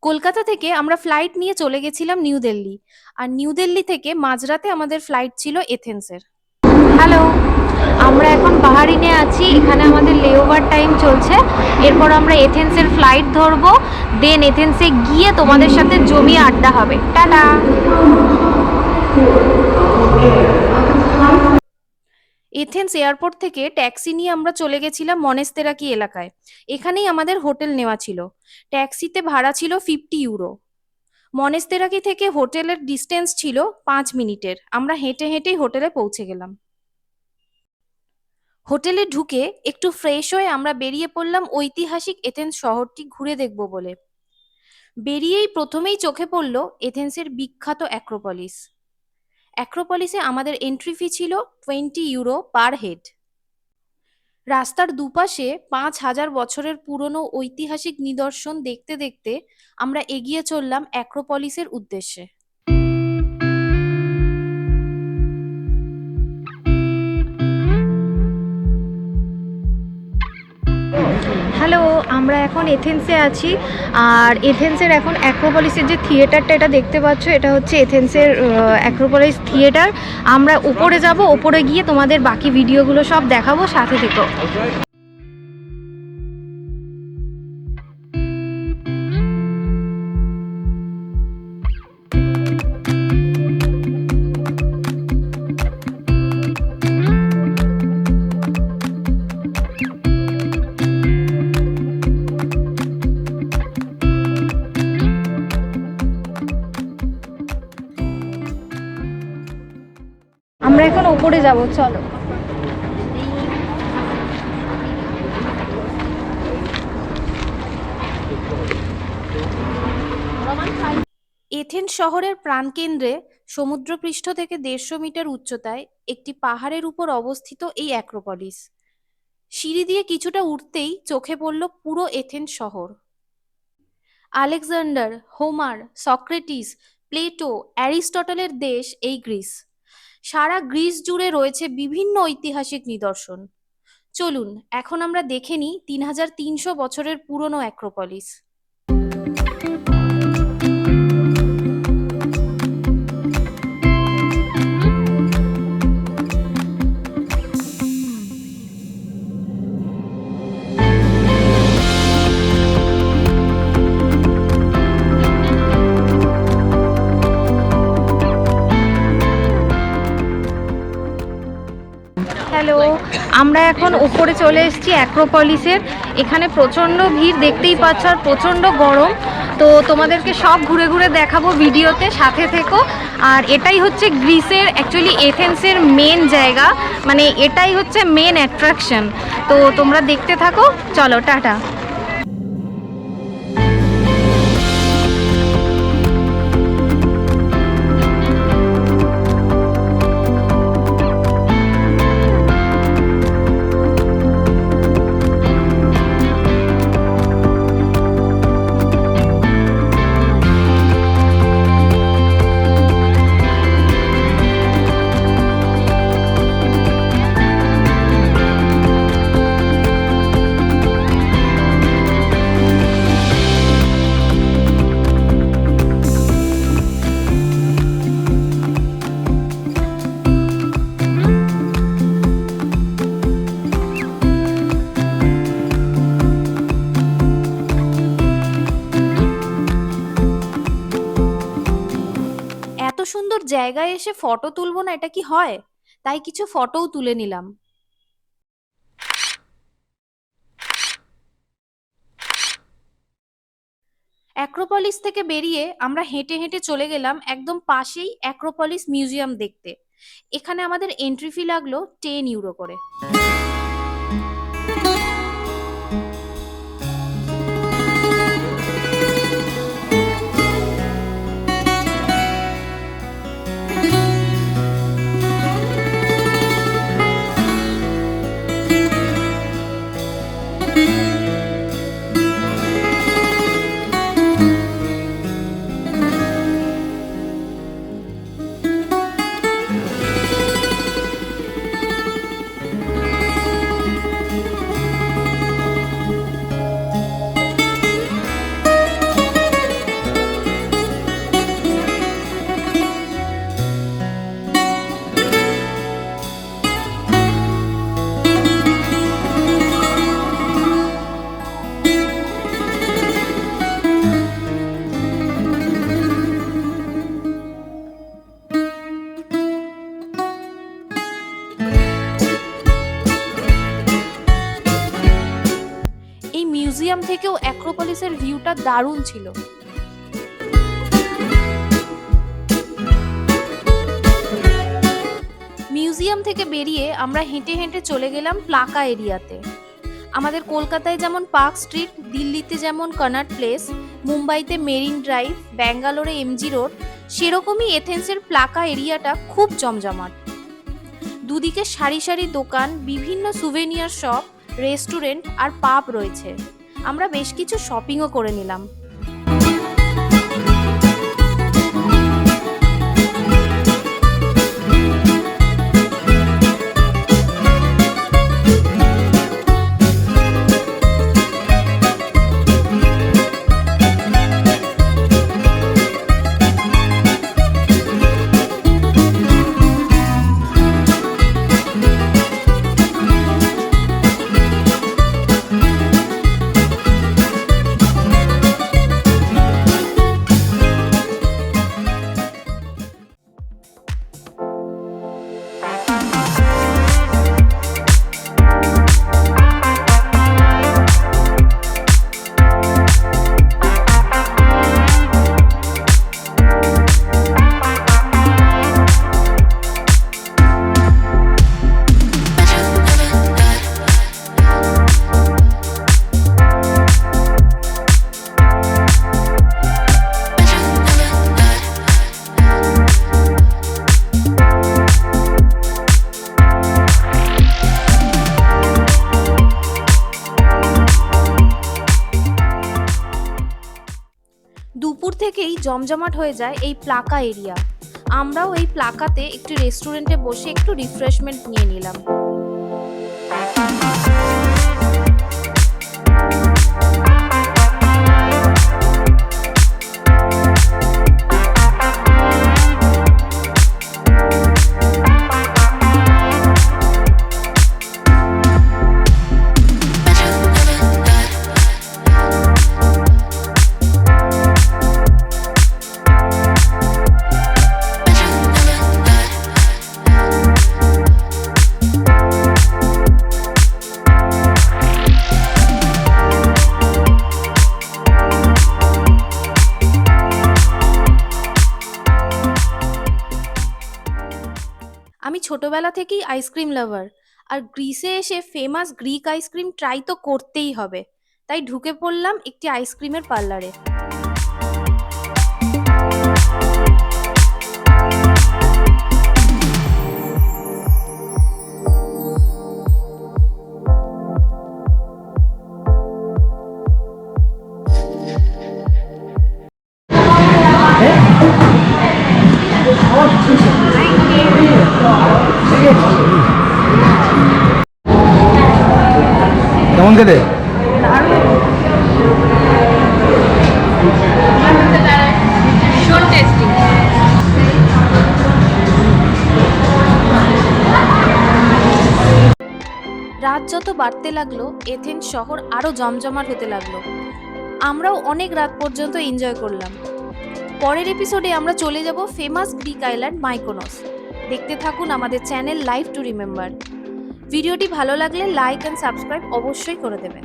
কলকাতা থেকে আমরা ফ্লাইট নিয়ে চলে গেছিলাম নিউ দিল্লি। আর নিউ দিল্লি থেকে মাঝরাতে আমাদের ফ্লাইট ছিল এথেন্সের। হ্যালো, আমরা এখন বাহারিনে আছি। এখানে আমাদের লেওভার টাইম চলছে। এরপর আমরা এথেন্সের ফ্লাইট ধরবো। দেন এথেন্সে গিয়ে তোমাদের সাথে জমিয়ে আড্ডা হবে। টাটা। এথেন্স এয়ারপোর্ট থেকে ট্যাক্সি নিয়ে আমরা চলে গেছিলাম মনেস্তেরাকি এলাকায়। এখানেই আমাদের হোটেল নেওয়া ছিল। ট্যাক্সিতে ভাড়া ছিল 50 ইউরো। মনেস্তেরাকি থেকে হোটেলের ডিস্টেন্স ছিল 5 মিনিটের। আমরা হেঁটে হেঁটেই হোটেলে পৌঁছে গেলাম। হোটেলে ঢুকে একটু ফ্রেশ হয়ে আমরা বেরিয়ে পড়লাম ঐতিহাসিক এথেন্স শহরটি ঘুরে দেখব বলে। বেরিয়েই প্রথমেই চোখে পড়ল এথেন্সের বিখ্যাত অ্যাক্রোপলিস। অ্যাক্রোপলিসে আমাদের এন্ট্রি ফি ছিল 20 ইউরো পার হেড। রাস্তার দুপাশে 5,000 বছরের পুরনো ঐতিহাসিক নিদর্শন দেখতে দেখতে আমরা এগিয়ে চললাম অ্যাক্রোপলিসের উদ্দেশ্যে। হ্যালো, আমরা এখন এথেন্সে আছি। আর এথেন্সের এখন অ্যাক্রোপলিসের যে থিয়েটারটা এটা দেখতে পাচ্ছ, এটা হচ্ছে এথেন্সের অ্যাক্রোপলিস থিয়েটার। আমরা উপরে যাব, উপরে গিয়ে তোমাদের বাকি ভিডিওগুলো সব দেখাবো, সাথে থেকো। আমরা এখন উপরে যাব, চলো। এথেন্স শহরের প্রাণকেন্দ্রে সমুদ্রপৃষ্ঠ থেকে 150 মিটার উচ্চতায় একটি পাহাড়ের উপর অবস্থিত এই অ্যাক্রোপলিস। সিঁড়ি দিয়ে কিছুটা উঠতেই চোখে পড়ল পুরো এথেন্স শহর। আলেকজান্ডার, হোমার, সক্রেটিস, প্লেটো, অ্যারিস্টটলের দেশ এই গ্রিস। সারা গ্রিস জুড়ে রয়েছে বিভিন্ন ঐতিহাসিক নিদর্শন। চলুন এখন আমরা দেখে নিই 3,300 বছরের পুরনো অ্যাক্রোপলিস। হ্যালো, আমরা এখন উপরে চলে এসেছি অ্যাক্রোপলিসের। এখানে প্রচণ্ড ভিড় দেখতেই পাচ্ছ, আর প্রচণ্ড গরম। তো তোমাদেরকে সব ঘুরে ঘুরে দেখাবো ভিডিওতে, সাথে থেকো। আর এটাই হচ্ছে গ্রিসের, অ্যাকচুয়ালি এথেন্সের মেন জায়গা, মানে এটাই হচ্ছে মেন অ্যাট্রাকশন। তো তোমরা দেখতে থাকো, চলো টাটা। এত সুন্দর জায়গায় এসে ফটো তুলবো না, এটা কি হয়? তাই কিছু ফটোও তুলে নিলাম। অ্যাক্রোপলিস থেকে বেরিয়ে আমরা হেঁটে হেঁটে চলে গেলাম একদম পাশেই অ্যাক্রোপলিস মিউজিয়াম দেখতে। এখানে আমাদের এন্ট্রি ফি লাগলো 10 ইউরো করে। মিউজিয়াম থেকেও অ্যাক্রোপলিসের ভিউটা দারুণ ছিল। মিউজিয়াম থেকে বেরিয়ে আমরা হেঁটে হেঁটে চলে গেলাম প্লাকা এরিয়াতে। আমাদের কলকাতায় যেমন পার্ক স্ট্রিট, দিল্লিতে যেমন কনট প্লেস, মুম্বাইতে মেরিন ড্রাইভ, ব্যাঙ্গালোরে এমজি রোড, সেরকমই এথেন্সের প্লাকা এরিয়াটা খুব জমজমাট। দুদিকে সারি সারি দোকান, বিভিন্ন সুভেনিয়ার শপ, রেস্টুরেন্ট আর পাব রয়েছে। আমরা বেশ কিছু শপিংও করে নিলাম। দুপুর থেকেই জমজমাট হয়ে যায় এই প্লাকা এরিয়া। আমরাও এই প্লাকাতে একটি রেস্টুরেন্টে বসে একটু রিফ্রেশমেন্ট নিয়ে নিলাম। আমি ছোটবেলা থেকেই আইসক্রিম লাভার, আর গ্রিসে এসে ফেমাস গ্রিক আইসক্রিম ট্রাই তো করতেই হবে। তাই ঢুকে পড়লাম একটি আইসক্রিমের পার্লারে। কেমন খেতে? ভীষণ টেস্টি। রাত যত বাড়তে লাগলো, এথেন্স শহর আরো জমজমাট হতে লাগলো। আমরাও অনেক রাত পর্যন্ত এনজয় করলাম। পরের এপিসোডে আমরা চলে যাব ফেমাস গ্রিক আইল্যান্ড মাইকোনস। দেখতে থাকুন আমাদের চ্যানেল লাইভ টু রিমেম্বার। ভিডিওটি ভালো লাগলে লাইক অ্যান্ড সাবস্ক্রাইব অবশ্যই করে দেবেন।